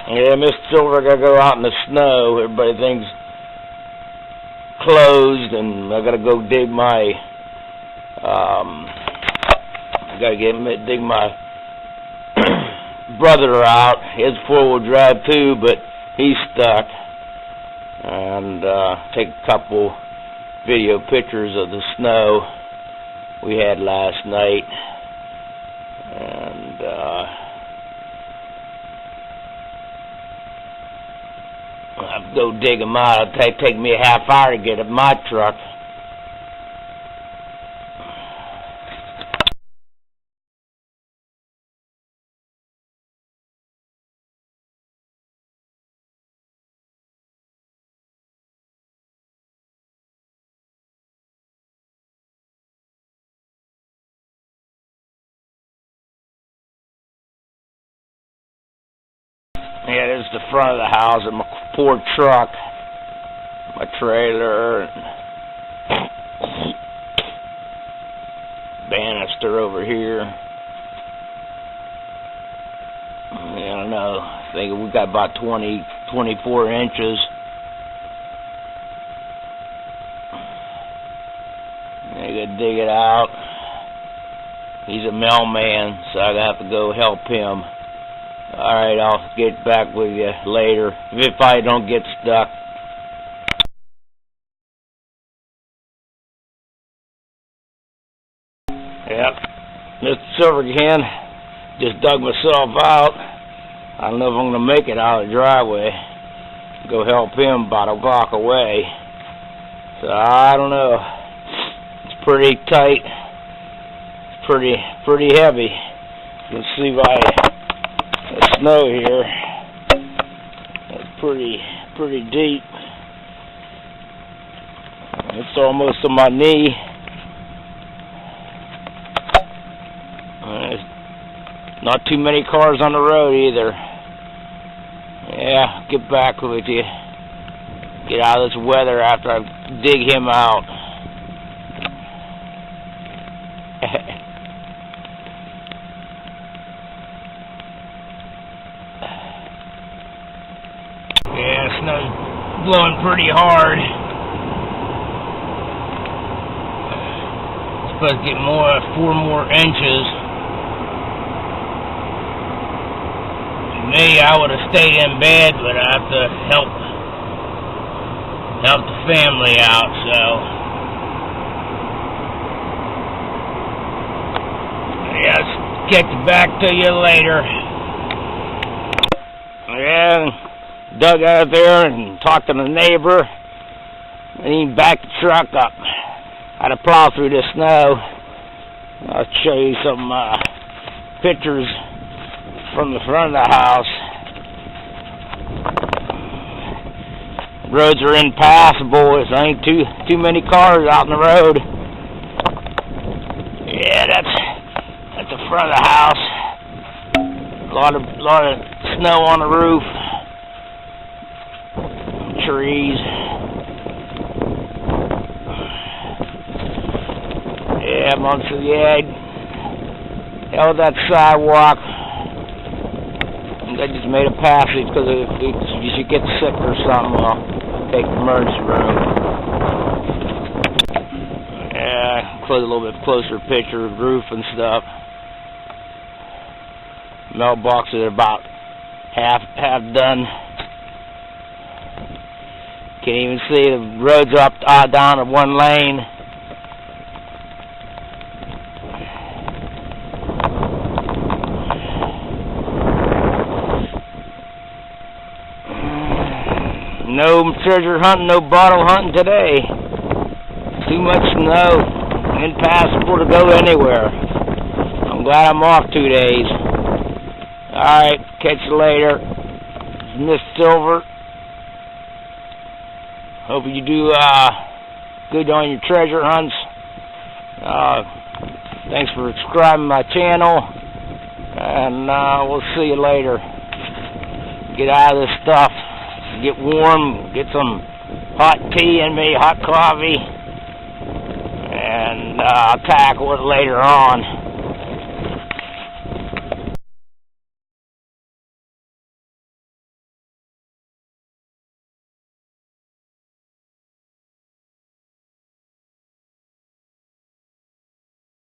Yeah, Miss Silver, I gotta go out in the snow. Everybody thinks closed, and I gotta go dig my. I gotta dig my brother out. He has 4-wheel drive too, but he's stuck. And take a couple video pictures of the snow we had last night. And I'll have to go dig them out. It'll take me a half hour to get at my truck. Yeah, this is the front of the house and my poor truck, my trailer, and banister over here. I don't know. I think we got about 24 inches. I gotta dig it out. He's a mailman, so I have to go help him. Alright, I'll get back with you later if I don't get stuck. Yep, Mr. Silver again. Just dug myself out. I don't know if I'm going to make it out of the driveway. Go help him about a block away. So I don't know. It's pretty tight. It's pretty heavy. You can see by the snow here. It's pretty deep. It's almost to my knee. There's not too many cars on the road either. Yeah, get back with you. Get out of this weather after I dig him out. Yeah, snow's blowing pretty hard. Supposed to get 4 more inches. Me, I would have stayed in bed, but I have to help the family out, so yeah, get back to you later. Yeah, dug out there and talked to the neighbor, and he backed the truck up. I had to plow through the snow. I'll show you some pictures from the front of the house. Roads are impassable. There ain't too many cars out in the road. Yeah, that's the front of the house. A lot of snow on the roof. Trees. Yeah, most of the egg. Held that sidewalk. I just made a passage because if you should get sick or something, I'll take the emergency room. Yeah, close a little bit closer picture of roof and stuff. Mailboxes are about half done. Can't even see the roads up down to 1 lane. No treasure hunting, no bottle hunting today. Too much snow. Impassable to go anywhere. I'm glad I'm off 2 days. Alright, catch you later. Miss Silver. Hope you do good on your treasure hunts. Thanks for subscribing to my channel. And we'll see you later. Get out of this stuff. Get warm, get some hot tea in me, hot coffee, and I'll tackle it later on.